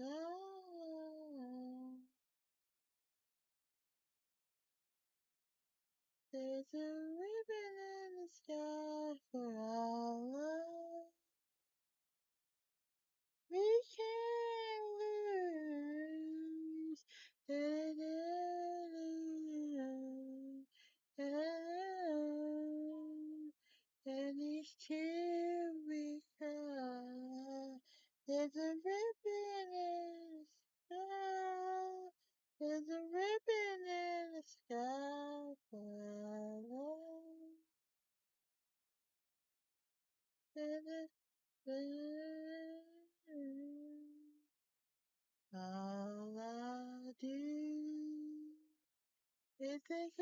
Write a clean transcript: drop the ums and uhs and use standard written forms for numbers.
sky. There's a ribbon in the sky for our love. We can't lose. And each tear we cry, there's a ribbon in the sky. There's a ribbon in the sky for our love. All I do is think